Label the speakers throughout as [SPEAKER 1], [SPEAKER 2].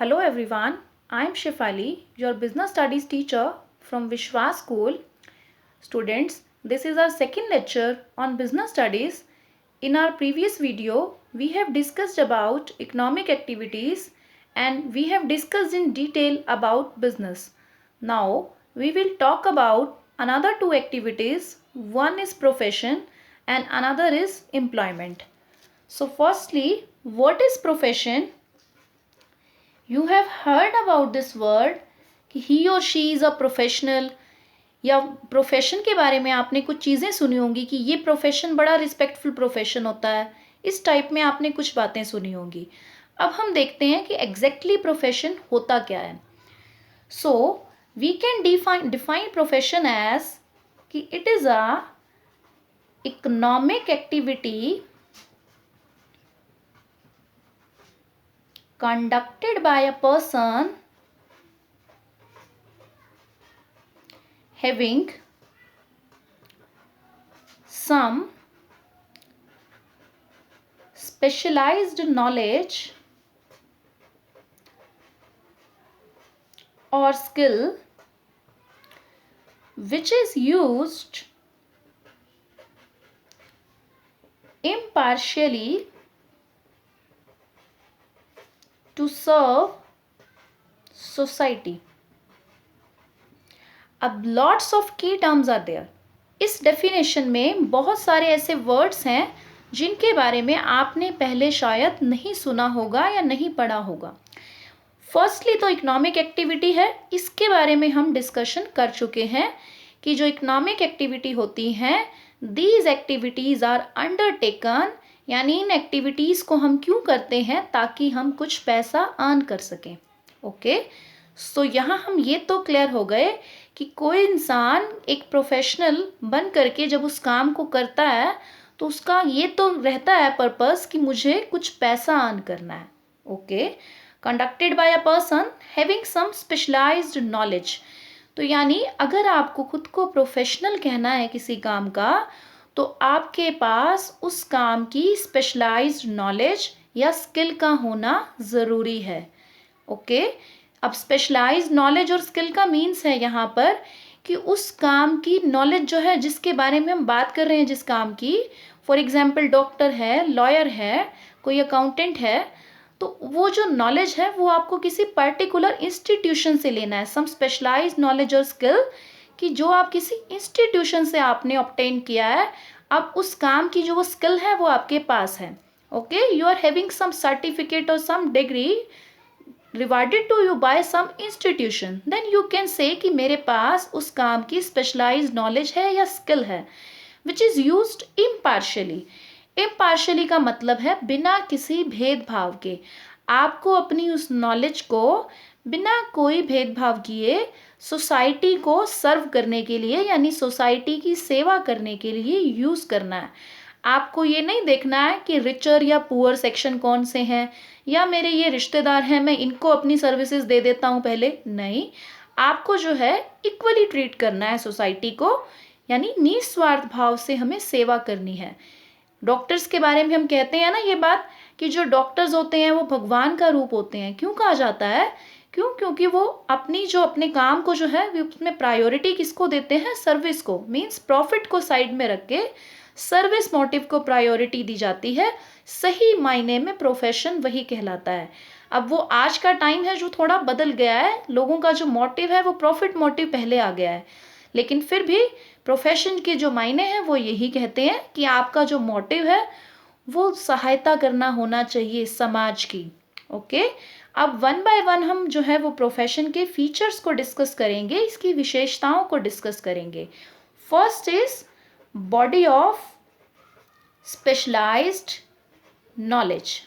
[SPEAKER 1] Hello everyone, I am Shefali, your business studies teacher from Vishwas School. Students, this is our second lecture on business studies. In our previous video, we have discussed about economic activities and we have discussed in detail about business. Now, we will talk about another two activities. One is profession and another is employment. So firstly, what is profession? You have heard about this word कि he or she is a professional, या profession के बारे में आपने कुछ चीज़ें सुनी होंगी कि ये प्रोफेशन बड़ा रिस्पेक्टफुल प्रोफेशन होता है, इस टाइप में आपने कुछ बातें सुनी होंगी. अब हम देखते हैं कि एग्जैक्टली प्रोफेशन होता क्या है. So we can define profession as कि it is a economic activity conducted by a person having some specialized knowledge or skill which is used impartially to serve society. अब lots of key terms are there. इस definition में बहुत सारे ऐसे words हैं जिनके बारे में आपने पहले शायद नहीं सुना होगा या नहीं पढ़ा होगा. फर्स्टली तो इकोनॉमिक एक्टिविटी है, इसके बारे में हम डिस्कशन कर चुके हैं कि जो इकोनॉमिक एक्टिविटी होती हैं, दीज एक्टिविटीज़ आर अंडरटेकन, यानी इन एक्टिविटीज़ को हम क्यों करते हैं ताकि हम कुछ पैसा अर्न कर सकें. ओके, सो यहाँ हम ये तो क्लियर हो गए कि कोई इंसान एक प्रोफेशनल बन करके जब उस काम को करता है तो उसका ये तो रहता है पर्पस कि मुझे कुछ पैसा अर्न करना है. Okay, conducted by a person having some specialized knowledge. तो यानी अगर आपको खुद को प्रोफेशनल कहना है किसी काम का, तो आपके पास उस काम की स्पेशलाइज्ड नॉलेज या स्किल का होना ज़रूरी है. ओके, अब स्पेशलाइज्ड नॉलेज और स्किल का मीन्स है यहाँ पर कि उस काम की नॉलेज जो है, जिसके बारे में हम बात कर रहे हैं, जिस काम की, फॉर एग्जाम्पल डॉक्टर है, लॉयर है, कोई अकाउंटेंट है, तो वो जो नॉलेज है वो आपको किसी पर्टिकुलर इंस्टीट्यूशन से लेना है. सम स्पेशलाइज्ड नॉलेज और स्किल कि जो आप किसी इंस्टीट्यूशन से आपने ऑब्टेन किया है, अब उस काम की जो वो स्किल है वो आपके पास है. Okay, you are having some certificate और some degree rewarded to you by some institution, then you can say कि मेरे पास उस काम की स्पेशलाइज्ड नॉलेज है या स्किल है, which is used impartially. Impartially का मतलब है बिना किसी भेदभाव के. आपको अपनी उस नॉलेज को बिना कोई भेदभाव किए सोसाइटी को सर्व करने के लिए, यानी सोसाइटी की सेवा करने के लिए यूज़ करना है. आपको ये नहीं देखना है कि रिचर या पुअर सेक्शन कौन से हैं, या मेरे ये रिश्तेदार हैं मैं इनको अपनी सर्विसेज दे देता हूँ पहले. नहीं, आपको जो है इक्वली ट्रीट करना है सोसाइटी को, यानी निस्वार्थ भाव से हमें सेवा करनी है. डॉक्टर्स के बारे में हम कहते हैं ना ये बात कि जो डॉक्टर्स होते हैं वो भगवान का रूप होते हैं. क्यों कहा जाता है? क्योंकि वो अपने काम को जो है उसमें प्रायोरिटी किसको देते हैं? सर्विस को. मीन्स प्रॉफिट को साइड में रख के सर्विस मोटिव को प्रायोरिटी दी जाती है. सही मायने में प्रोफेशन वही कहलाता है. अब वो आज का टाइम है जो थोड़ा बदल गया है, लोगों का जो मोटिव है वो प्रॉफिट मोटिव पहले आ गया है, लेकिन फिर भी प्रोफेशन के जो मायने हैं वो यही कहते हैं कि आपका जो मोटिव है वो सहायता करना होना चाहिए समाज की. ओके, अब वन बाय वन हम जो है वो प्रोफेशन के फीचर्स को डिस्कस करेंगे, इसकी विशेषताओं को डिस्कस करेंगे. First is body of specialized knowledge,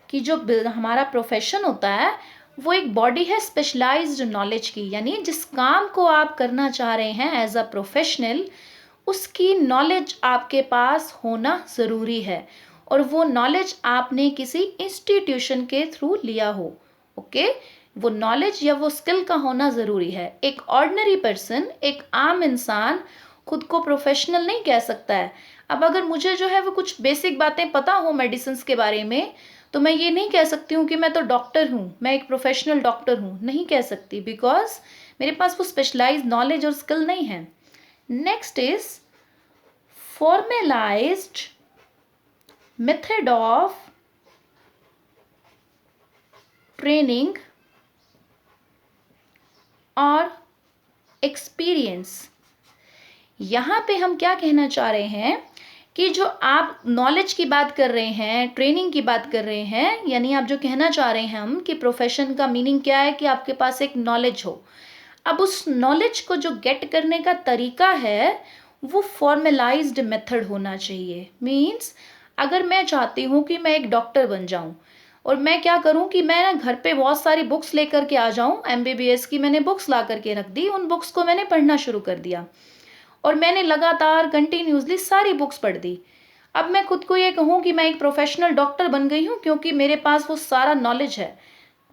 [SPEAKER 1] कि जो हमारा प्रोफेशन होता है वो एक बॉडी है स्पेशलाइज्ड नॉलेज की, यानी जिस काम को आप करना चाह रहे हैं एज अ प्रोफेशनल, उसकी नॉलेज आपके पास होना ज़रूरी है, और वो नॉलेज आपने किसी इंस्टीट्यूशन के थ्रू लिया हो. ओके, वो नॉलेज या वो स्किल का होना ज़रूरी है. एक ऑर्डिनरी पर्सन, एक आम इंसान खुद को प्रोफेशनल नहीं कह सकता है. अब अगर मुझे जो है वो कुछ बेसिक बातें पता हो मेडिसिन के बारे में, तो मैं ये नहीं कह सकती हूँ कि मैं तो डॉक्टर हूँ, मैं एक प्रोफेशनल डॉक्टर हूँ, नहीं कह सकती, बिकॉज मेरे पास वो स्पेशलाइज्ड नॉलेज और स्किल नहीं है। Next is formalised method of training और एक्सपीरियंस। यहाँ पे हम क्या कहना चाह रहे हैं कि जो आप नॉलेज की बात कर रहे हैं, ट्रेनिंग की बात कर रहे हैं, यानी आप जो कहना चाह रहे हैं हम कि प्रोफेशन का मीनिंग क्या है कि आपके पास एक नॉलेज हो। अब उस नॉलेज को जो गेट करने का तरीका है वो फॉर्मलाइज्ड मेथड होना चाहिए। मीन्स अगर मैं चाहती हूँ कि मैं एक डॉक्टर बन जाऊँ और मैं क्या करूँ कि मैं ना घर पे बहुत सारी बुक्स लेकर के आ जाऊँ, MBBS की मैंने बुक्स ला करके रख दी, उन बुक्स को मैंने पढ़ना शुरू कर दिया और मैंने लगातार कंटिन्यूसली सारी बुक्स पढ़ दी। अब मैं खुद को ये कहूँ कि मैं एक प्रोफेशनल डॉक्टर बन गई हूँ क्योंकि मेरे पास वो सारा नॉलेज है।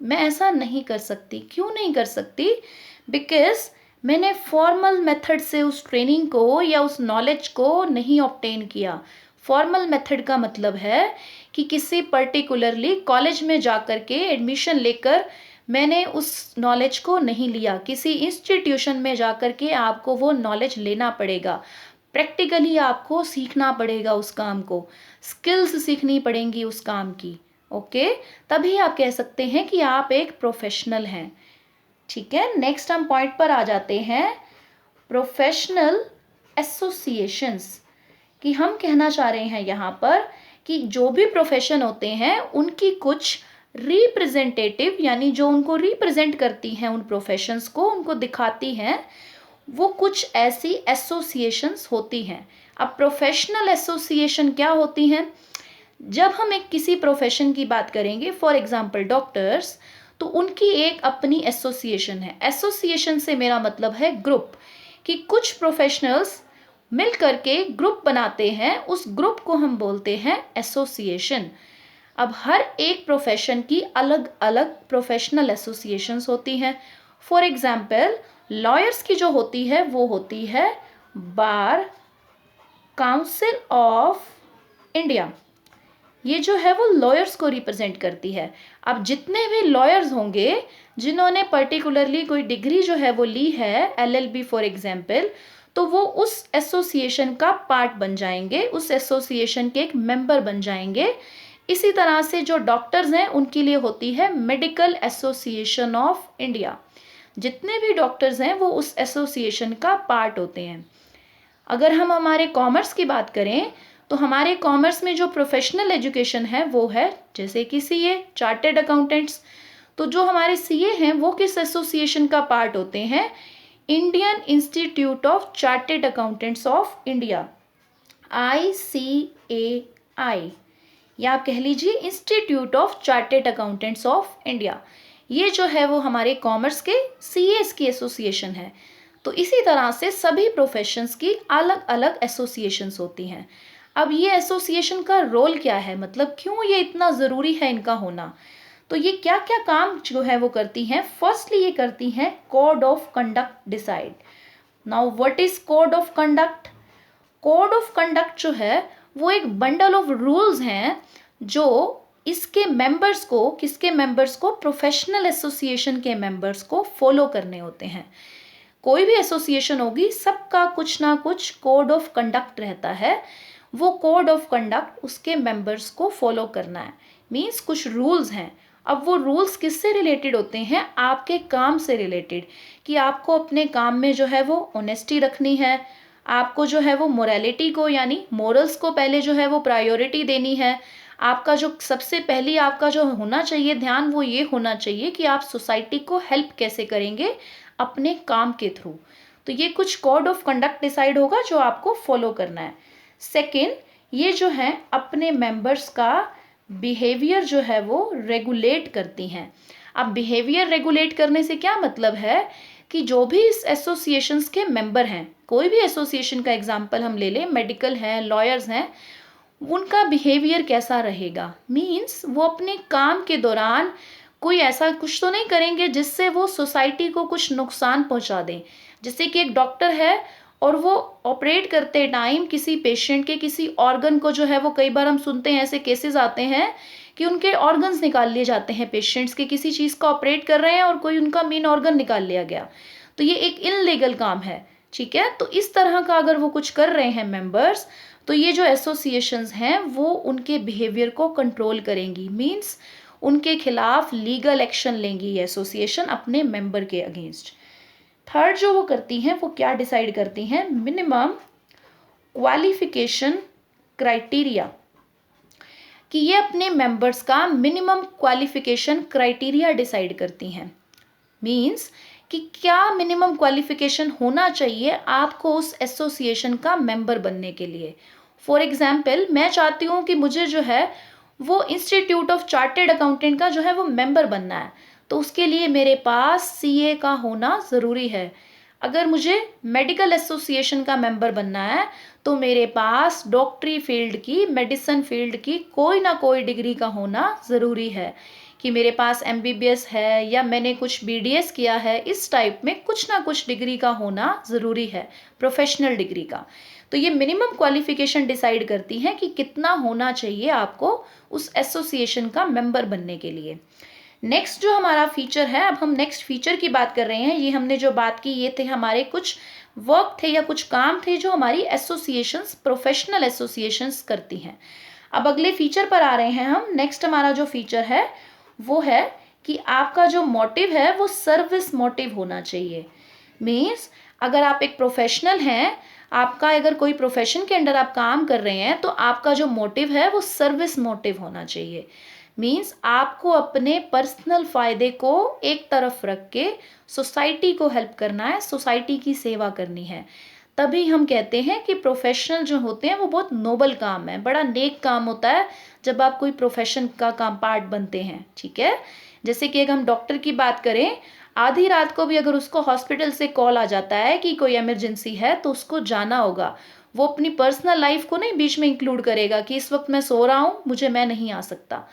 [SPEAKER 1] मैं ऐसा नहीं कर सकती। क्यों नहीं कर सकती? बिकॉज मैंने फॉर्मल मेथड से उस ट्रेनिंग को या उस नॉलेज को नहीं ऑब्टेन किया। फॉर्मल मेथड का मतलब है कि किसी पर्टिकुलरली कॉलेज में जा कर के एडमिशन लेकर मैंने उस नॉलेज को नहीं लिया। किसी इंस्टीट्यूशन में जा कर के आपको वो नॉलेज लेना पड़ेगा, प्रैक्टिकली आपको सीखना पड़ेगा उस काम को, स्किल्स सीखनी पड़ेंगी उस काम की। ओके, तभी आप कह सकते हैं कि आप एक प्रोफेशनल हैं। ठीक है, नेक्स्ट हम पॉइंट पर आ जाते हैं, प्रोफेशनल एसोसिएशंस। कि हम कहना चाह रहे हैं यहाँ पर कि जो भी प्रोफेशन होते हैं उनकी कुछ रिप्रेजेंटेटिव, यानी जो उनको रिप्रेजेंट करती हैं, उन प्रोफेशंस को उनको दिखाती हैं, वो कुछ ऐसी एसोसिएशंस होती हैं। अब प्रोफेशनल एसोसिएशन क्या होती हैं? जब हम एक किसी प्रोफेशन की बात करेंगे, फॉर एग्जांपल डॉक्टर्स, तो उनकी एक अपनी एसोसिएशन है। एसोसिएशन से मेरा मतलब है ग्रुप, कि कुछ प्रोफेशनल्स मिल करके ग्रुप बनाते हैं, उस ग्रुप को हम बोलते हैं एसोसिएशन। अब हर एक प्रोफेशन की अलग अलग प्रोफेशनल एसोसिएशंस होती हैं। फॉर एग्जांपल लॉयर्स की जो होती है वो होती है बार काउंसिल ऑफ इंडिया। ये जो है वो लॉयर्स को रिप्रेजेंट करती है। अब जितने भी लॉयर्स होंगे जिन्होंने पर्टिकुलरली कोई डिग्री जो है वो ली है, LLB फॉर एग्जांपल, तो वो उस एसोसिएशन का पार्ट बन जाएंगे, उस एसोसिएशन के एक मेंबर बन जाएंगे। इसी तरह से जो डॉक्टर्स हैं उनके लिए होती है मेडिकल एसोसिएशन ऑफ इंडिया। जितने भी डॉक्टर्स हैं वो उस एसोसिएशन का पार्ट होते हैं। अगर हम हमारे कॉमर्स की बात करें तो हमारे कॉमर्स में जो प्रोफेशनल एजुकेशन है वो है जैसे कि CA, चार्टेड अकाउंटेंट्स। तो जो हमारे CA हैं वो किस एसोसिएशन का पार्ट होते हैं? Indian institute of chartered accountants of India, ICAI, या आप कह लीजिए institute of chartered accountants of India. ये जो है वो हमारे कॉमर्स के CAs की एसोसिएशन है। तो इसी तरह से सभी प्रोफेशंस की अलग अलग एसोसिएशंस होती हैं। अब ये एसोसिएशन का रोल क्या है, मतलब क्यों ये इतना ज़रूरी है इनका होना? तो ये क्या क्या काम जो है वो करती हैं? फर्स्टली ये करती हैं code of conduct decide. Now what is code of conduct? Code of conduct जो है वो एक बंडल ऑफ रूल्स हैं जो इसके मेंबर्स को, किसके मेंबर्स को? प्रोफेशनल एसोसिएशन के मेंबर्स को फॉलो करने होते हैं। कोई भी एसोसिएशन होगी सबका कुछ ना कुछ कोड ऑफ कंडक्ट रहता है। वो कोड ऑफ कंडक्ट उसके मेंबर्स को फॉलो करना है, मीन्स कुछ रूल्स हैं। अब वो रूल्स किससे रिलेटेड होते हैं? आपके काम से रिलेटेड, कि आपको अपने काम में जो है वो ऑनेस्टी रखनी है, आपको जो है वो मोरालिटी को यानी मोरल्स को पहले जो है वो प्रायोरिटी देनी है। आपका जो सबसे पहली आपका जो होना चाहिए ध्यान वो ये होना चाहिए कि आप सोसाइटी को हेल्प कैसे करेंगे अपने काम के थ्रू। तो ये कुछ कोड ऑफ कंडक्ट डिसाइड होगा जो आपको फॉलो करना है। सेकेंड, ये जो है अपने मेंबर्स का बिहेवियर जो है वो रेगुलेट करती हैं। अब बिहेवियर रेगुलेट करने से क्या मतलब है कि जो भी इस एसोसिएशंस के मेंबर हैं, कोई भी एसोसिएशन का एग्जांपल हम ले लें, मेडिकल हैं, लॉयर्स हैं, उनका बिहेवियर कैसा रहेगा? मीन्स वो अपने काम के दौरान कोई ऐसा कुछ तो नहीं करेंगे जिससे वो सोसाइटी को कुछ नुकसान पहुंचा दें। जैसे कि एक डॉक्टर है और वो ऑपरेट करते टाइम किसी पेशेंट के किसी ऑर्गन को जो है वो, कई बार हम सुनते हैं ऐसे केसेस आते हैं कि उनके ऑर्गन्स निकाल लिए जाते हैं पेशेंट्स के, किसी चीज़ का ऑपरेट कर रहे हैं और कोई उनका मेन ऑर्गन निकाल लिया गया, तो ये एक इनलीगल काम है, ठीक है। तो इस तरह का अगर वो कुछ कर रहे हैं मेंबर्स, तो ये जो एसोसिएशंस हैं वो उनके बिहेवियर को कंट्रोल करेंगी, मीन्स उनके खिलाफ लीगल एक्शन लेंगी ये एसोसिएशन अपने मेंबर के अगेंस्ट। थर्ड जो वो करती हैं वो क्या डिसाइड करती हैं, मिनिमम क्वालिफिकेशन क्राइटेरिया, कि ये अपने मेंबर्स का मिनिमम क्वालिफिकेशन क्राइटेरिया डिसाइड करती हैं। मीन्स कि क्या मिनिमम क्वालिफिकेशन होना चाहिए आपको उस एसोसिएशन का मेंबर बनने के लिए। फॉर एग्जाम्पल, मैं चाहती हूँ कि मुझे जो है वो इंस्टीट्यूट ऑफ चार्टेड अकाउंटेंट का जो है वो मेंबर बनना है, तो उसके लिए मेरे पास सीए का होना ज़रूरी है। अगर मुझे मेडिकल एसोसिएशन का मेंबर बनना है तो मेरे पास डॉक्टरी फील्ड की, मेडिसिन फील्ड की कोई ना कोई डिग्री का होना ज़रूरी है, कि मेरे पास एमबीबीएस है या मैंने कुछ बीडीएस किया है, इस टाइप में कुछ ना कुछ डिग्री का होना ज़रूरी है, प्रोफेशनल डिग्री का। तो ये मिनिमम क्वालिफिकेशन डिसाइड करती हैं कि कितना होना चाहिए आपको उस एसोसिएशन का मेंबर बनने के लिए। नेक्स्ट जो हमारा फीचर है, अब हम नेक्स्ट फीचर की बात कर रहे हैं। ये हमने जो बात की ये थे हमारे कुछ वर्क थे या कुछ काम थे जो हमारी एसोसिएशंस, प्रोफेशनल एसोसिएशंस करती हैं। अब अगले फीचर पर आ रहे हैं हम। नेक्स्ट हमारा जो फीचर है वो है कि आपका जो मोटिव है वो सर्विस मोटिव होना चाहिए। मीन्स अगर आप एक प्रोफेशनल हैं, आपका अगर कोई प्रोफेशन के अंडर आप काम कर रहे हैं, तो आपका जो मोटिव है वो सर्विस मोटिव होना चाहिए। मीन्स आपको अपने पर्सनल फ़ायदे को एक तरफ रख के सोसाइटी को हेल्प करना है, सोसाइटी की सेवा करनी है। तभी हम कहते हैं कि प्रोफेशनल जो होते हैं वो बहुत नोबल काम है, बड़ा नेक काम होता है जब आप कोई प्रोफेशन का काम पार्ट बनते हैं, ठीक है। जैसे कि अगर हम डॉक्टर की बात करें, आधी रात को भी अगर उसको हॉस्पिटल से कॉल आ जाता है कि कोई इमरजेंसी है, तो उसको जाना होगा। वो अपनी पर्सनल लाइफ को नहीं बीच में इंक्लूड करेगा कि इस वक्त मैं सो रहा हूँ, मैं नहीं आ सकता।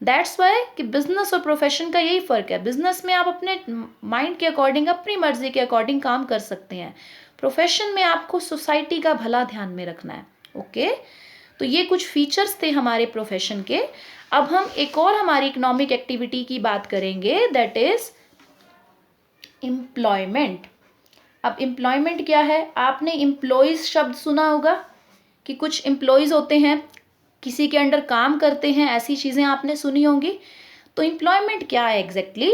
[SPEAKER 1] दैट्स वाई कि बिजनेस और प्रोफेशन का यही फ़र्क है। बिजनेस में आप अपने माइंड के अकॉर्डिंग, अपनी मर्जी के अकॉर्डिंग काम कर सकते हैं। प्रोफेशन में आपको सोसाइटी का भला ध्यान में रखना है। ओके, तो ये कुछ फीचर्स थे हमारे प्रोफेशन के। अब हम एक और हमारी इकोनॉमिक एक्टिविटी की बात करेंगे, दैट इज एम्प्लॉयमेंट। अब एम्प्लॉयमेंट क्या है? आपने एम्प्लॉयज़ शब्द सुना होगा कि कुछ एम्प्लॉयज़ होते हैं, किसी के अंडर काम करते हैं, ऐसी चीज़ें आपने सुनी होंगी। तो एम्प्लॉयमेंट क्या है एग्जैक्टली?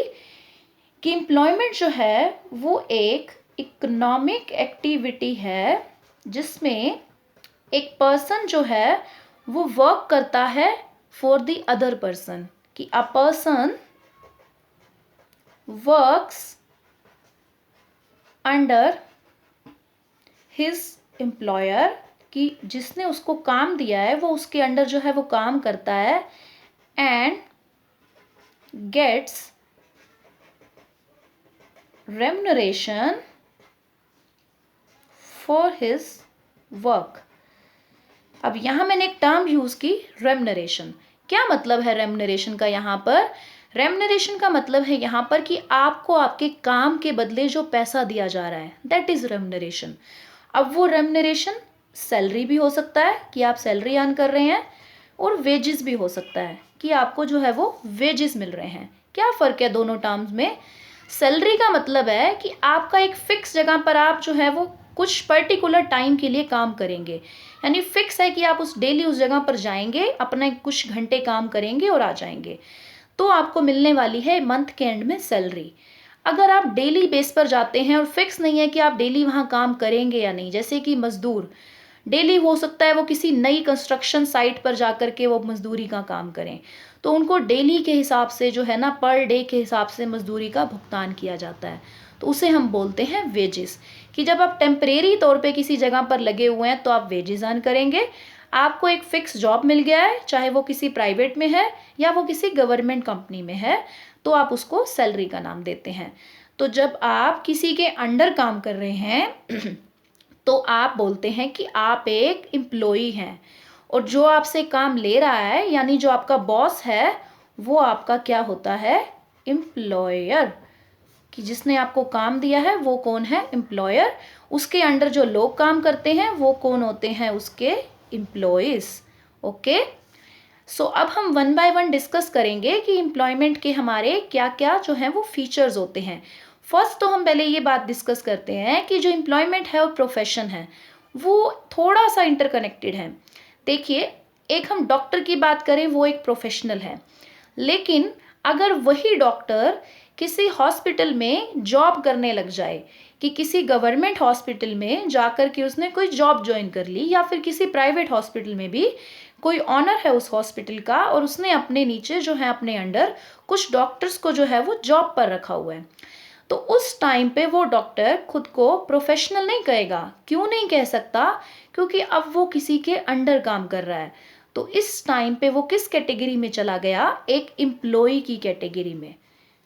[SPEAKER 1] कि एम्प्लॉयमेंट जो है वो एक इकोनॉमिक एक्टिविटी है जिसमें एक पर्सन जो है वो वर्क करता है फॉर द अदर पर्सन, कि a person works under his employer, कि जिसने उसको काम दिया है वो उसके अंडर जो है वो काम करता है, and gets remuneration for his work. अब यहाँ मैंने एक टर्म यूज़ की, रेम्युनरेशन। क्या मतलब है रेम्युनरेशन का? यहाँ पर रेम्युनरेशन का मतलब है यहाँ पर कि आपको आपके काम के बदले जो पैसा दिया जा रहा है, दैट इज़ रेम्युनरेशन। अब वो रेम्युनरेशन सैलरी भी हो सकता है कि आप सैलरी अर्न कर रहे हैं, और वेजेस भी हो सकता है कि आपको जो है वो वेजेस मिल रहे हैं। क्या फ़र्क है दोनों टर्म्स में? सैलरी का मतलब है कि आपका एक फिक्स जगह पर आप जो है वो कुछ पर्टिकुलर टाइम के लिए काम करेंगे, यानी फिक्स है कि आप उस डेली उस जगह पर जाएंगे, अपने कुछ घंटे काम करेंगे और आ जाएंगे, तो आपको मिलने वाली है मंथ के एंड में सैलरी। अगर आप डेली बेस पर जाते हैं और फिक्स नहीं है कि आप डेली वहाँ काम करेंगे या नहीं, जैसे कि मज़दूर डेली हो सकता है वो किसी नई कंस्ट्रक्शन साइट पर जाकर के वो मज़दूरी का काम करें, तो उनको डेली के हिसाब से जो है ना, पर डे के हिसाब से मज़दूरी का भुगतान किया जाता है, तो उसे हम बोलते हैं वेजेस। कि जब आप टेम्परेरी तौर पे किसी जगह पर लगे हुए हैं तो आप वेजेस अर्न करेंगे। आपको एक फ़िक्स जॉब मिल गया है, चाहे वो किसी प्राइवेट में है या वो किसी गवर्नमेंट कंपनी में है, तो आप उसको सैलरी का नाम देते हैं। तो जब आप किसी के अंडर काम कर रहे हैं तो आप बोलते हैं कि आप एक एम्प्लॉई हैं, और जो आपसे काम ले रहा है यानी जो आपका बॉस है वो आपका क्या होता है? एम्प्लॉयर। कि जिसने आपको काम दिया है वो कौन है? एम्प्लॉयर। उसके अंडर जो लोग काम करते हैं वो कौन होते हैं? उसके एम्प्लॉयज़। ओके, सो अब हम वन बाय वन डिस्कस करेंगे कि एम्प्लॉयमेंट के हमारे क्या क्या जो हैं वो फीचर्स होते हैं। फर्स्ट तो हम पहले ये बात डिस्कस करते हैं कि जो एम्प्लॉयमेंट है और प्रोफेशन है वो थोड़ा सा इंटरकनेक्टेड है। देखिए, एक हम डॉक्टर की बात करें, वो एक प्रोफेशनल है, लेकिन अगर वही डॉक्टर किसी हॉस्पिटल में जॉब करने लग जाए, कि किसी गवर्नमेंट हॉस्पिटल में जाकर के उसने कोई जॉब ज्वाइन कर ली, या फिर किसी प्राइवेट हॉस्पिटल में भी कोई ऑनर है उस हॉस्पिटल का और उसने अपने नीचे जो है अपने अंडर कुछ डॉक्टर्स को जो है वो जॉब पर रखा हुआ है, तो उस टाइम पे वो डॉक्टर खुद को प्रोफेशनल नहीं कहेगा। क्यों नहीं कह सकता? क्योंकि अब वो किसी के अंडर काम कर रहा है, तो इस टाइम पे वो किस कैटेगरी में चला गया? एक एम्प्लॉय की कैटेगरी में।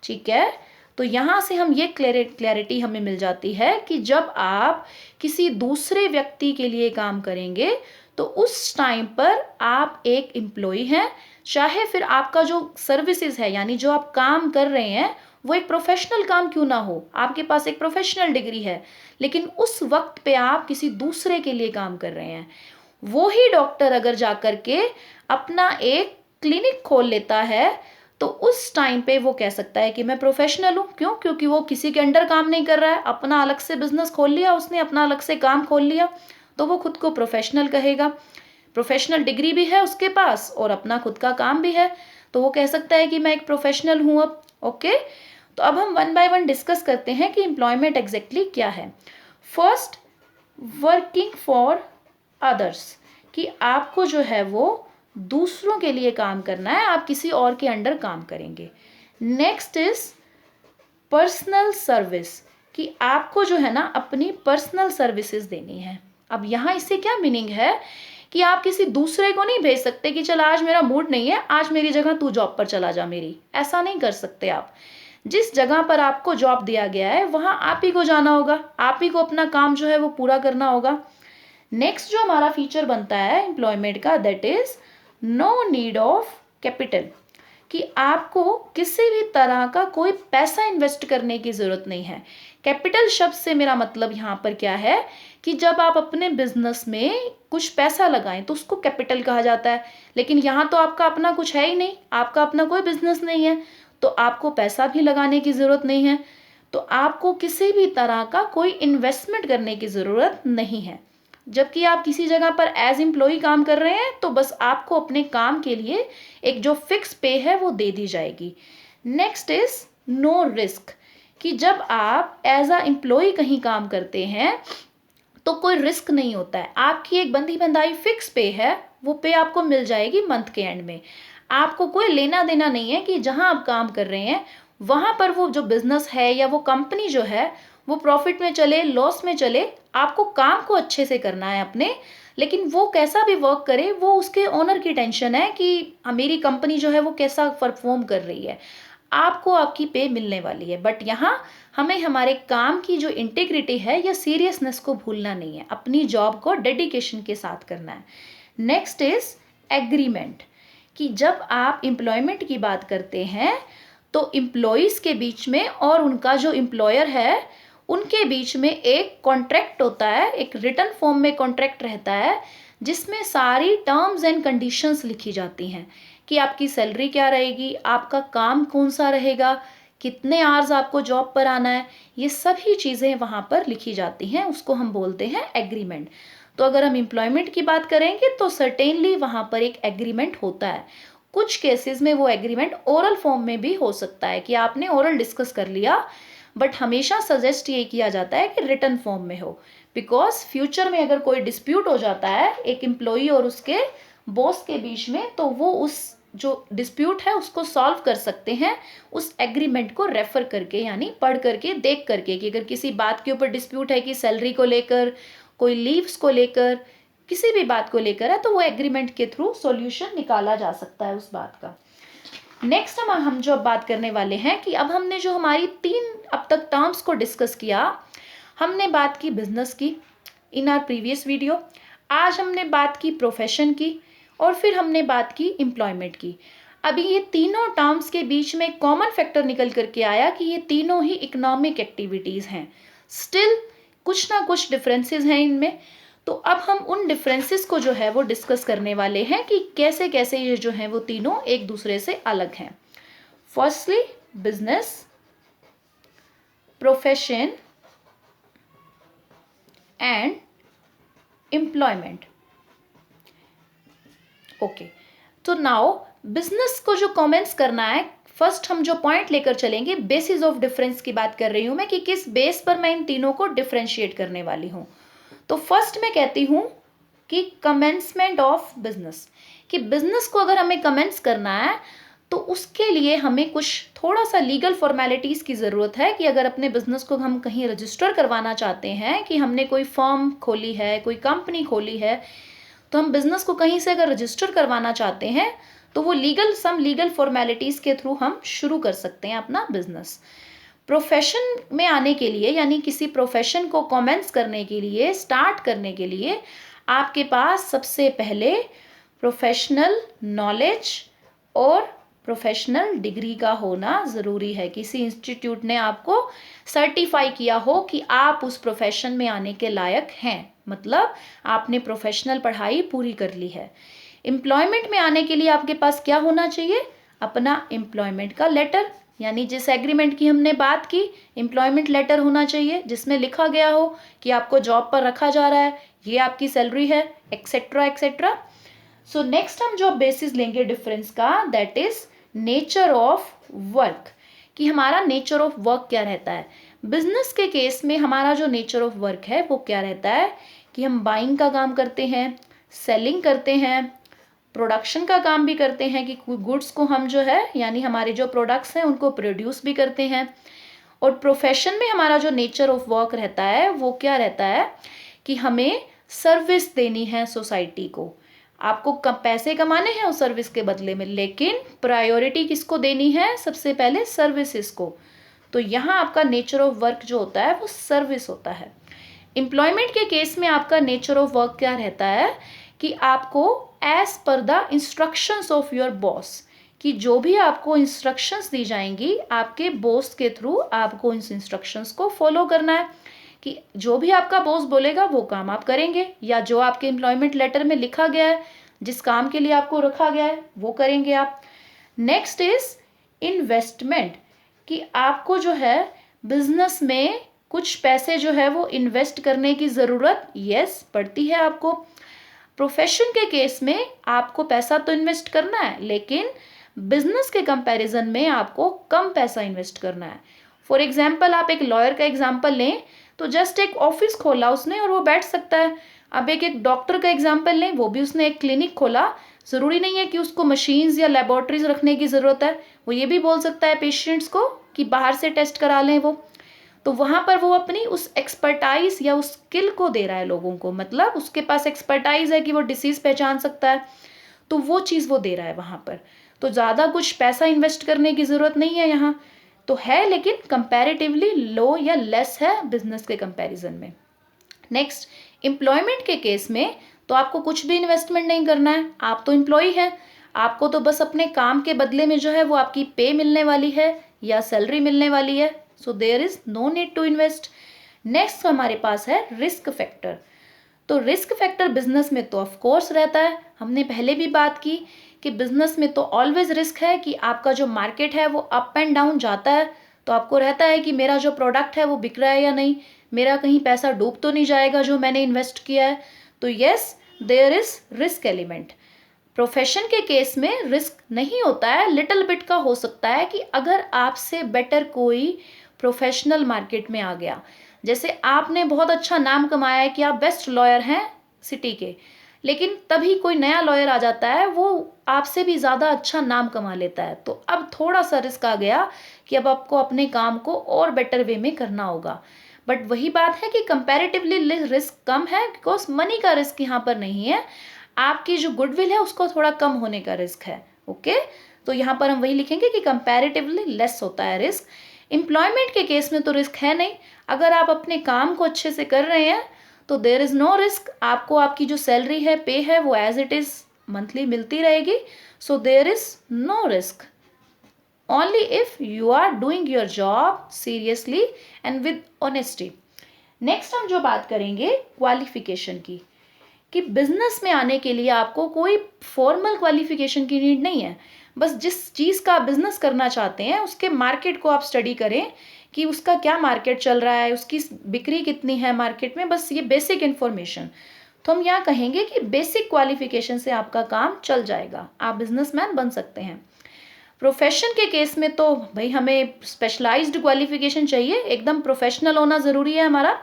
[SPEAKER 1] ठीक है, तो यहाँ से हम ये क्लैरिटी हमें मिल जाती है कि जब आप किसी दूसरे व्यक्ति के लिए काम करेंगे तो उस टाइम पर आप एक एम्प्लॉय हैं, चाहे फिर आपका जो सर्विसेज है यानी जो आप काम कर रहे हैं वो एक प्रोफेशनल काम क्यों ना हो, आपके पास एक प्रोफेशनल डिग्री है, लेकिन उस वक्त पे आप किसी दूसरे के लिए काम कर रहे हैं। वो ही डॉक्टर अगर जाकर के अपना एक क्लिनिक खोल लेता है तो उस टाइम पे वो कह सकता है कि मैं प्रोफेशनल हूँ। क्यों? क्योंकि वो किसी के अंडर काम नहीं कर रहा है, अपना अलग से बिजनेस खोल लिया उसने, अपना अलग से काम खोल लिया, तो वो खुद को प्रोफेशनल कहेगा। प्रोफेशनल डिग्री भी है उसके पास और अपना खुद का काम भी है, तो वो कह सकता है कि मैं एक प्रोफेशनल हूँ अब। ओके, तो अब हम वन बाय वन डिस्कस करते हैं कि एम्प्लॉयमेंट एग्जैक्टली क्या है। फर्स्ट, वर्किंग फॉर अदर्स, कि आपको जो है वो दूसरों के लिए काम करना है, आप किसी और के अंडर काम करेंगे। नेक्स्ट इज पर्सनल सर्विस, कि आपको जो है ना अपनी पर्सनल सर्विसेज देनी है। अब यहाँ इससे क्या मीनिंग है कि आप किसी दूसरे को नहीं भेज सकते कि चल आज मेरा मूड नहीं है, आज मेरी जगह तू जॉब पर चला जा मेरी, ऐसा नहीं कर सकते आप। जिस जगह पर आपको जॉब दिया गया है वहां आप ही को जाना होगा, आप ही को अपना काम जो है वो पूरा करना होगा। नेक्स्ट जो हमारा फीचर बनता है एम्प्लॉयमेंट का, that is no need of capital, कि आपको किसी भी तरह का कोई पैसा इन्वेस्ट करने की ज़रूरत नहीं है। कैपिटल शब्द से मेरा मतलब यहाँ पर क्या है कि जब आप अपने बिजनेस में कुछ पैसा लगाएं तो उसको कैपिटल कहा जाता है, लेकिन यहाँ तो आपका अपना कुछ है ही नहीं, आपका अपना कोई बिजनेस नहीं है, तो आपको पैसा भी लगाने की ज़रूरत नहीं है, तो आपको किसी भी तरह का कोई इन्वेस्टमेंट करने की ज़रूरत नहीं है। जबकि आप किसी जगह पर एज एम्प्लॉय काम कर रहे हैं तो बस आपको अपने काम के लिए एक जो फिक्स पे है वो दे दी जाएगी। नेक्स्ट इज नो रिस्क, कि जब आप एज अ एम्प्लॉय कहीं काम करते हैं तो कोई रिस्क नहीं होता है, आपकी एक बंधी बंधाई फिक्स पे है, वो पे आपको मिल जाएगी मंथ के एंड में। आपको कोई लेना देना नहीं है कि जहां आप काम कर रहे हैं वहां पर वो जो बिजनेस है या वो कंपनी जो है वो प्रॉफिट में चले लॉस में चले, आपको काम को अच्छे से करना है अपने, लेकिन वो कैसा भी वर्क करे वो उसके ओनर की टेंशन है कि मेरी कंपनी जो है वो कैसा परफॉर्म कर रही है, आपको आपकी पे मिलने वाली है। बट यहाँ हमें हमारे काम की जो इंटीग्रिटी है या सीरियसनेस को भूलना नहीं है, अपनी जॉब को डेडिकेशन के साथ करना है। नेक्स्ट इज एग्रीमेंट, कि जब आप एम्प्लॉयमेंट की बात करते हैं तो एम्प्लॉयज़ के बीच में और उनका जो एम्प्लॉयर है उनके बीच में एक कॉन्ट्रैक्ट होता है, एक रिटन फॉर्म में कॉन्ट्रैक्ट रहता है जिसमें सारी टर्म्स एंड कंडीशंस लिखी जाती हैं कि आपकी सैलरी क्या रहेगी, आपका काम कौन सा रहेगा, कितने आवर्स आपको जॉब पर आना है, ये सभी चीज़ें वहाँ पर लिखी जाती हैं, उसको हम बोलते हैं एग्रीमेंट। तो अगर हम एम्प्लॉयमेंट की बात करेंगे तो सर्टेनली वहाँ पर एक एग्रीमेंट होता है। कुछ केसेस में वो एग्रीमेंट ओरल फॉर्म में भी हो सकता है कि आपने ओरल डिस्कस कर लिया, बट हमेशा सजेस्ट ये किया जाता है कि रिटन फॉर्म में हो, बिकॉज फ्यूचर में अगर कोई डिस्प्यूट हो जाता है एक एम्प्लॉई और उसके बॉस के बीच में तो वो उस जो डिस्प्यूट है उसको सॉल्व कर सकते हैं उस एग्रीमेंट को रेफर करके, यानी पढ़ करके देख करके, कि अगर किसी बात के ऊपर डिस्प्यूट है कि सैलरी को लेकर, कोई लीव्स को लेकर, किसी भी बात को लेकर है, तो वो एग्रीमेंट के थ्रू सॉल्यूशन निकाला जा सकता है उस बात का। नेक्स्ट हम जो अब बात करने वाले हैं कि अब हमने जो हमारी 3 अब तक टर्म्स को डिस्कस किया, हमने बात की बिजनेस की इन आर प्रीवियस वीडियो, आज हमने बात की प्रोफेशन की, और फिर हमने बात की एम्प्लॉयमेंट की। अभी ये तीनों टर्म्स के बीच में कॉमन फैक्टर निकल करके आया कि ये तीनों ही इकोनॉमिक एक्टिविटीज़ हैं। स्टिल कुछ ना कुछ डिफरेंसेस हैं इनमें। तो अब हम उन डिफरेंसेस को जो है वो डिस्कस करने वाले हैं कि कैसे कैसे ये जो हैं वो तीनों एक दूसरे से अलग हैं। Firstly business, profession and employment. Okay, तो नाउ बिजनेस को जो कमेंट्स करना है, फर्स्ट हम जो पॉइंट लेकर चलेंगे, बेसिस ऑफ डिफरेंस की बात कर रही हूं मैं कि किस बेस पर मैं इन तीनों को डिफरेंशिएट करने वाली हूं। तो फर्स्ट मैं कहती हूं कि कमेंसमेंट ऑफ बिजनेस, कि बिजनेस को अगर हमें कमेंस करना है तो उसके लिए हमें कुछ थोड़ा सा लीगल फॉर्मेलिटीज़ की ज़रूरत है कि अगर अपने बिजनेस को हम कहीं रजिस्टर करवाना चाहते हैं, कि हमने कोई फर्म खोली है, कोई कंपनी खोली है, तो हम बिजनेस को कहीं से अगर रजिस्टर करवाना चाहते हैं तो वो लीगल फॉर्मेलिटीज़ के थ्रू हम शुरू कर सकते हैं अपना बिजनेस। प्रोफेशन में आने के लिए, यानी किसी प्रोफेशन को कमेंस करने के लिए, स्टार्ट करने के लिए आपके पास सबसे पहले प्रोफेशनल नॉलेज और प्रोफेशनल डिग्री का होना ज़रूरी है। किसी इंस्टीट्यूट ने आपको सर्टिफाई किया हो कि आप उस प्रोफेशन में आने के लायक हैं, मतलब आपने प्रोफेशनल पढ़ाई पूरी कर ली है। एम्प्लॉयमेंट में आने के लिए आपके पास क्या होना चाहिए? अपना एम्प्लॉयमेंट का लेटर, यानी जिस एग्रीमेंट की हमने बात की, एम्प्लॉयमेंट लेटर होना चाहिए जिसमें लिखा गया हो कि आपको जॉब पर रखा जा रहा है, ये आपकी सैलरी है, एक्सेट्रा एक्सेट्रा। सो नेक्स्ट हम जो बेसिस लेंगे डिफरेंस का, that is nature of work, कि हमारा नेचर ऑफ वर्क क्या रहता है। बिजनेस के केस में हमारा जो नेचर ऑफ वर्क है वो क्या रहता है कि हम बाइंग का काम करते हैं, सेलिंग करते हैं, प्रोडक्शन का काम भी करते हैं कि गुड्स को हम जो है, यानी हमारे जो प्रोडक्ट्स हैं उनको प्रोड्यूस भी करते हैं। और प्रोफेशन में हमारा जो नेचर ऑफ वर्क रहता है वो क्या रहता है कि हमें सर्विस देनी है सोसाइटी को। आपको पैसे कमाने हैं उस सर्विस के बदले में, लेकिन प्रायोरिटी किसको देनी है? सबसे पहले सर्विसेज को। तो यहाँ आपका नेचर ऑफ वर्क जो होता है वो सर्विस होता है। एम्प्लॉयमेंट के केस में आपका नेचर ऑफ वर्क क्या रहता है कि आपको as per the instructions of your boss, कि जो भी आपको इंस्ट्रक्शंस दी जाएंगी आपके बॉस के थ्रू, आपको इन इंस्ट्रक्शंस को फॉलो करना है, कि जो भी आपका बॉस बोलेगा वो काम आप करेंगे, या जो आपके एम्प्लॉयमेंट लेटर में लिखा गया है, जिस काम के लिए आपको रखा गया है वो करेंगे आप। नेक्स्ट इज इन्वेस्टमेंट, कि आपको जो है बिजनेस में कुछ पैसे जो है वो इन्वेस्ट करने की ज़रूरत यस पड़ती है आपको। प्रोफेशन के केस में आपको पैसा तो इन्वेस्ट करना है, लेकिन बिजनेस के कंपैरिजन में आपको कम पैसा इन्वेस्ट करना है। फॉर एग्जाम्पल, आप एक लॉयर का एग्जाम्पल लें तो जस्ट एक ऑफिस खोला उसने और वो बैठ सकता है। अब एक डॉक्टर का एग्जाम्पल लें, वो भी उसने एक क्लिनिक खोला, ज़रूरी नहीं है कि उसको मशीन्स या लेबोरेटरीज रखने की ज़रूरत है, वो ये भी बोल सकता है पेशेंट्स को कि बाहर से टेस्ट करा लें वो। तो वहाँ पर वो अपनी उस एक्सपर्टाइज या उस स्किल को दे रहा है लोगों को, मतलब उसके पास एक्सपर्टाइज है कि वो डिसीज़ पहचान सकता है, तो वो चीज़ वो दे रहा है वहाँ पर। तो ज़्यादा कुछ पैसा इन्वेस्ट करने की ज़रूरत नहीं है यहाँ, तो है लेकिन कंपैरेटिवली लो या लेस है बिजनेस के कंपैरिजन में। नेक्स्ट, एम्प्लॉयमेंट के केस में तो आपको कुछ भी इन्वेस्टमेंट नहीं करना है, आप तो एम्प्लॉय हैं, आपको तो बस अपने काम के बदले में जो है वो आपकी पे मिलने वाली है या सैलरी मिलने वाली है, so there is no need to invest. Next हमारे पास है रिस्क फैक्टर। तो रिस्क फैक्टर बिजनेस में तो ऑफ कोर्स रहता है, हमने पहले भी बात की कि बिजनेस में तो ऑलवेज रिस्क है कि आपका जो मार्केट है वो अप एंड डाउन जाता है, तो आपको रहता है कि मेरा जो प्रोडक्ट है वो बिक रहा है या नहीं, मेरा कहीं पैसा डूब तो नहीं जाएगा जो मैंने इन्वेस्ट किया है। तो yes, there is risk element. Profession के केस में रिस्क नहीं होता है, लिटिल बिट का हो सकता है कि अगर आपसे बेटर कोई प्रोफेशनल मार्केट में आ गया, जैसे आपने बहुत अच्छा नाम कमाया है कि आप बेस्ट लॉयर हैं सिटी के, लेकिन तभी कोई नया लॉयर आ जाता है, वो आपसे भी ज़्यादा अच्छा नाम कमा लेता है, तो अब थोड़ा सा रिस्क आ गया कि अब आपको अपने काम को और बेटर वे में करना होगा। बट वही बात है कि कंपैरेटिवली रिस्क कम है, बिकॉज मनी का रिस्क यहाँ पर नहीं है, आपकी जो गुडविल है उसको थोड़ा कम होने का रिस्क है। ओके, तो यहाँ पर हम वही लिखेंगे कि कंपैरेटिवली लेस होता है रिस्क। एम्प्लॉयमेंट के केस में तो रिस्क है नहीं, अगर आप अपने काम को अच्छे से कर रहे हैं तो देयर इज़ नो रिस्क, आपको आपकी जो सैलरी है, पे है, वो एज इट इज़ मंथली मिलती रहेगी, so there is no risk only if you are doing your job seriously and with honesty. Next हम जो बात करेंगे क्वालिफिकेशन की, कि बिजनेस में आने के लिए आपको कोई फॉर्मल क्वालिफिकेशन की नीड नहीं है। बस जिस चीज़ का आप बिजनेस करना चाहते हैं उसके मार्केट को आप स्टडी करें कि उसका क्या मार्केट चल रहा है, उसकी बिक्री कितनी है मार्केट में, बस ये बेसिक इन्फॉर्मेशन। तो हम यहाँ कहेंगे कि बेसिक क्वालिफिकेशन से आपका काम चल जाएगा, आप बिजनेसमैन बन सकते हैं। प्रोफेशन के केस में तो भाई हमें स्पेशलाइज्ड क्वालिफिकेशन चाहिए, एकदम प्रोफेशनल होना ज़रूरी है हमारा।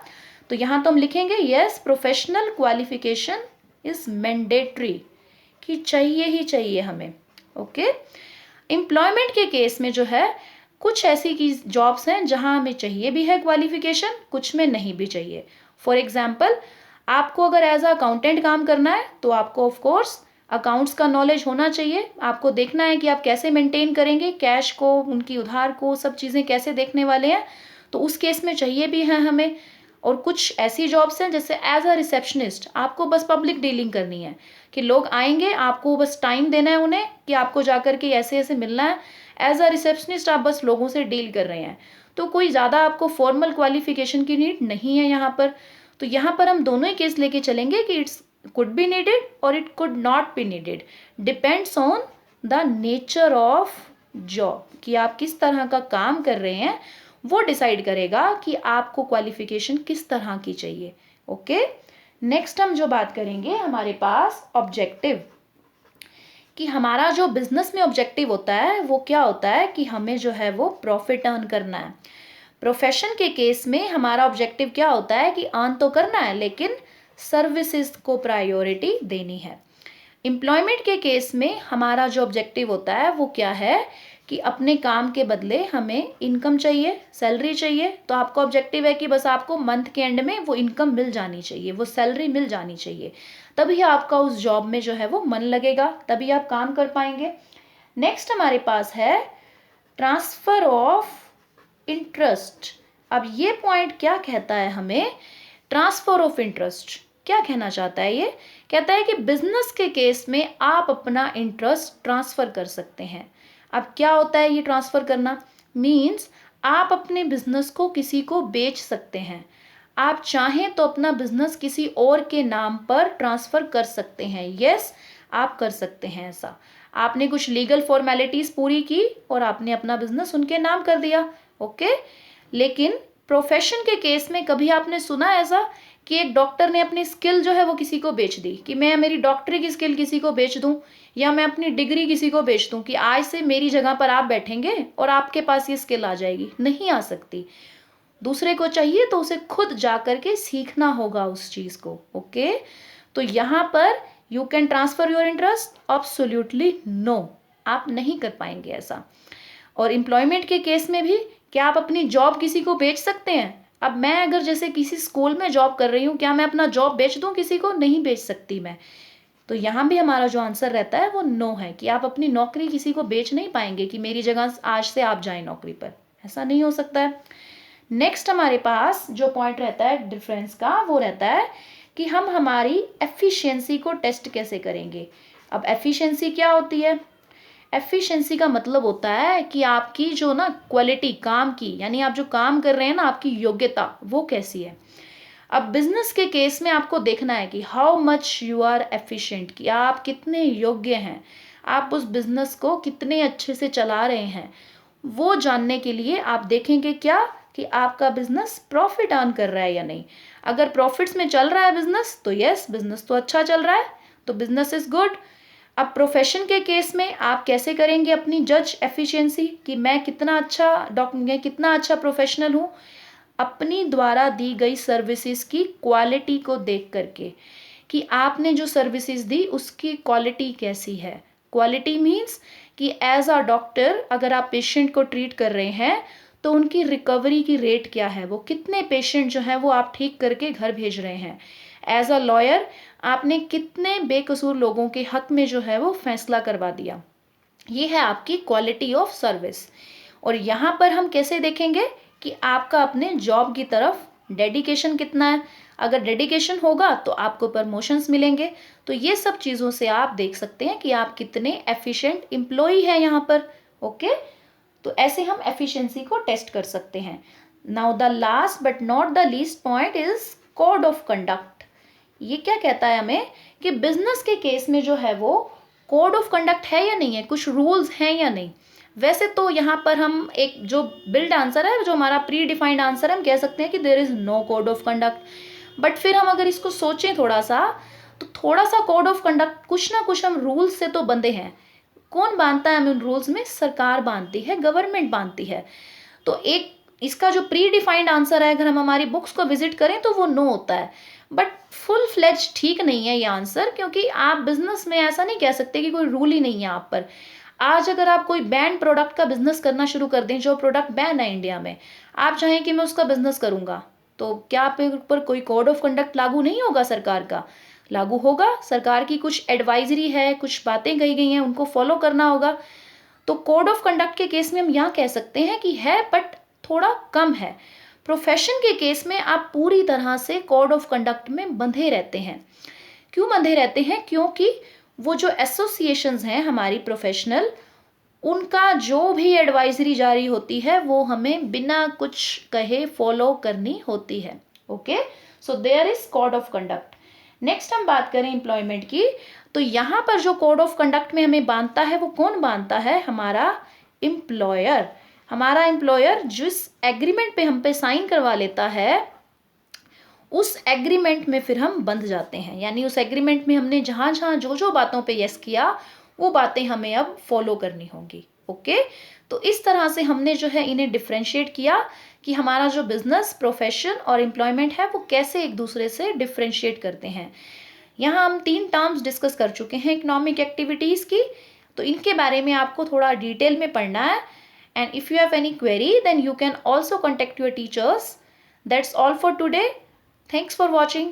[SPEAKER 1] तो यहाँ तो हम लिखेंगे yes professional qualification is mandatory, कि चाहिए ही चाहिए हमें। ओके। एम्प्लॉयमेंट के केस में जो है कुछ ऐसी की जॉब्स हैं जहाँ हमें चाहिए भी है क्वालिफिकेशन, कुछ में नहीं भी चाहिए। फॉर एग्जाम्पल, आपको अगर एज अ अकाउंटेंट काम करना है तो आपको ऑफ कोर्स अकाउंट्स का नॉलेज होना चाहिए। आपको देखना है कि आप कैसे मेंटेन करेंगे कैश को, उनकी उधार को, सब चीज़ें कैसे देखने वाले हैं, तो उस केस में चाहिए भी है हमें। और कुछ ऐसी जॉब्स हैं जैसे एज अ रिसेप्शनिस्ट, आपको बस पब्लिक डीलिंग करनी है कि लोग आएंगे, आपको बस टाइम देना है उन्हें कि आपको जाकर के ऐसे ऐसे मिलना है। एज अ रिसेप्शनिस्ट आप बस लोगों से डील कर रहे हैं, तो कोई ज़्यादा आपको फॉर्मल क्वालिफिकेशन की नीड नहीं है यहाँ पर। तो यहाँ पर हम दोनों ही केस लेके चलेंगे कि it's could be needed or it could not be needed, depends on the nature of job, कि आप किस तरह का काम कर रहे हैं वो डिसाइड करेगा कि आपको क्वालिफिकेशन किस तरह की चाहिए। ओके। नेक्स्ट हम जो बात करेंगे हमारे पास ऑब्जेक्टिव, कि हमारा जो बिजनेस में ऑब्जेक्टिव होता है वो क्या होता है कि हमें जो है वो प्रॉफिट अर्न करना है। प्रोफेशन के केस में हमारा ऑब्जेक्टिव क्या होता है कि अर्न तो करना है लेकिन सर्विसेज को प्रायोरिटी देनी है। एम्प्लॉयमेंट के केस में हमारा जो ऑब्जेक्टिव होता है वो क्या है कि अपने काम के बदले हमें इनकम चाहिए, सैलरी चाहिए। तो आपका ऑब्जेक्टिव है कि बस आपको मंथ के एंड में वो इनकम मिल जानी चाहिए, वो सैलरी मिल जानी चाहिए, तभी आपका उस जॉब में जो है वो मन लगेगा, तभी आप काम कर पाएंगे। नेक्स्ट हमारे पास है ट्रांसफर ऑफ इंटरेस्ट। अब ये पॉइंट क्या कहता है हमें, ट्रांसफर ऑफ इंटरेस्ट क्या कहना चाहता है, ये कहता है कि बिजनेस के केस में आप अपना इंटरेस्ट ट्रांसफर कर सकते हैं। अब क्या होता है ये ट्रांसफर करना, मींस आप अपने बिजनेस को किसी को बेच सकते हैं। आप चाहें तो अपना बिजनेस किसी और के नाम पर ट्रांसफर कर सकते हैं। यस, आप कर सकते हैं ऐसा। आपने कुछ लीगल फॉर्मेलिटीज पूरी की और आपने अपना बिजनेस उनके नाम कर दिया। ओके। लेकिन प्रोफेशन के केस में कभी आपने सुना ऐसा कि एक डॉक्टर ने अपनी स्किल जो है वो किसी को बेच दी, कि मैं मेरी डॉक्टरी की स्किल किसी को बेच दूं, या मैं अपनी डिग्री किसी को बेच दूं कि आज से मेरी जगह पर आप बैठेंगे और आपके पास ये स्किल आ जाएगी? नहीं आ सकती। दूसरे को चाहिए तो उसे खुद जा करके सीखना होगा उस चीज़ को। ओके। तो यहाँ पर you can transfer your interest, absolutely no, आप नहीं कर पाएंगे ऐसा। और एम्प्लॉयमेंट के केस में भी क्या आप अपनी जॉब किसी को बेच सकते हैं? अब मैं अगर जैसे किसी स्कूल में जॉब कर रही हूँ, क्या मैं अपना जॉब बेच दूँ किसी को? नहीं बेच सकती मैं। तो यहाँ भी हमारा जो आंसर रहता है वो नो है, कि आप अपनी नौकरी किसी को बेच नहीं पाएंगे कि मेरी जगह आज से आप जाएं नौकरी पर, ऐसा नहीं हो सकता है। नेक्स्ट हमारे पास जो पॉइंट रहता है डिफरेंस का, वो रहता है कि हम हमारी एफिशिएंसी को टेस्ट कैसे करेंगे। अब एफिशिएंसी क्या होती है? एफिशिएंसी का मतलब होता है कि आपकी जो ना क्वालिटी काम की, यानी आप जो काम कर रहे हैं ना, आपकी योग्यता वो कैसी है। अब बिजनेस के केस में आपको देखना है कि how much you are efficient, कि आप कितने योग्य हैं, आप उस बिजनेस को कितने अच्छे से चला रहे हैं। वो जानने के लिए आप देखेंगे क्या कि आपका बिजनेस प्रॉफिट अर्न कर रहा है या नहीं। अगर प्रॉफिट्स में चल रहा है बिजनेस तो यस, बिजनेस तो अच्छा चल रहा है, तो बिजनेस इज गुड। अब प्रोफेशन के केस में आप कैसे करेंगे अपनी जज एफिशिएंसी, कि मैं कितना अच्छा प्रोफेशनल हूँ? अपनी द्वारा दी गई सर्विसेज की क्वालिटी को देख करके, कि आपने जो सर्विसेज दी उसकी क्वालिटी कैसी है। क्वालिटी मीन्स कि एज अ डॉक्टर अगर आप पेशेंट को ट्रीट कर रहे हैं तो उनकी रिकवरी की रेट क्या है, वो कितने पेशेंट जो है वो आप ठीक करके घर भेज रहे हैं। एज अ लॉयर आपने कितने बेकसूर लोगों के हक में जो है वो फैसला करवा दिया। ये है आपकी क्वालिटी ऑफ सर्विस। और यहाँ पर हम कैसे देखेंगे कि आपका अपने जॉब की तरफ डेडिकेशन कितना है। अगर डेडिकेशन होगा तो आपको प्रमोशंस मिलेंगे। तो ये सब चीज़ों से आप देख सकते हैं कि आप कितने एफिशिएंट एम्प्लॉई हैं यहाँ पर। ओके। तो ऐसे हम एफिशिएंसी को टेस्ट कर सकते हैं। Now the last but not the least point is code of conduct, ये क्या कहता है हमें कि बिजनेस के केस में जो है वो कोड ऑफ कंडक्ट है या नहीं है, कुछ रूल्स हैं या नहीं। वैसे तो यहाँ पर हम एक जो बिल्ड आंसर है, जो हमारा प्री डिफाइंड आंसर है, हम कह सकते हैं कि there is no code of conduct. But फिर हम अगर इसको सोचें थोड़ा सा, तो थोड़ा सा कोड ऑफ कंडक्ट, कुछ ना कुछ हम रूल्स से तो बंधे हैं। कौन बांधता है हमें उन रूल्स में? सरकार बांधती है, गवर्नमेंट बांधती है। तो एक इसका जो प्री डिफाइंड आंसर है, अगर हम हमारी बुक्स को विजिट करें तो वो नो होता है। बट फुल फ्लेज ठीक नहीं है ये आंसर, क्योंकि आप बिजनेस में ऐसा नहीं कह सकते कि कोई रूल ही नहीं है आप पर। आज अगर आप कोई बैन प्रोडक्ट का बिजनेस करना शुरू कर दें, जो प्रोडक्ट बैन है इंडिया में, आप चाहें कि मैं उसका बिजनेस करूंगा, तो क्या आप ऊपर कोई कोड ऑफ कंडक्ट लागू नहीं होगा? सरकार का लागू होगा। सरकार की कुछ एडवाइजरी है, कुछ बातें कही गई हैं, उनको फॉलो करना होगा। तो कोड ऑफ कंडक्ट के केस में हम यहाँ कह सकते हैं कि है, बट थोड़ा कम है। प्रोफेशन के केस में आप पूरी तरह से कोड ऑफ कंडक्ट में बंधे रहते हैं। क्यों बंधे रहते हैं? क्योंकि वो जो एसोसिएशंस हैं हमारी प्रोफेशनल, उनका जो भी एडवाइजरी जारी होती है वो हमें बिना कुछ कहे फॉलो करनी होती है। Okay, so there is code of conduct. Next हम बात करें एम्प्लॉयमेंट की, तो यहाँ पर जो कोड ऑफ कंडक्ट में हमें बांधता है वो कौन बांधता है? हमारा एम्प्लॉयर। हमारा एम्प्लॉयर जिस एग्रीमेंट पे हम पे साइन करवा लेता है, उस एग्रीमेंट में फिर हम बंध जाते हैं। यानी उस एग्रीमेंट में हमने जहाँ जहाँ जो जो बातों पे यस किया, वो बातें हमें अब फॉलो करनी होंगी। ओके, तो इस तरह से हमने जो है इन्हें डिफ्रेंशिएट किया कि हमारा जो बिजनेस, प्रोफेशन और एम्प्लॉयमेंट है वो कैसे एक दूसरे से डिफ्रेंशिएट करते हैं। यहाँ हम 3 टर्म्स डिस्कस कर चुके हैं इकोनॉमिक एक्टिविटीज़ की, तो इनके बारे में आपको थोड़ा डिटेल में पढ़ना है। And if you have any query then you can also contact your teachers. That's all for today. Thanks for watching.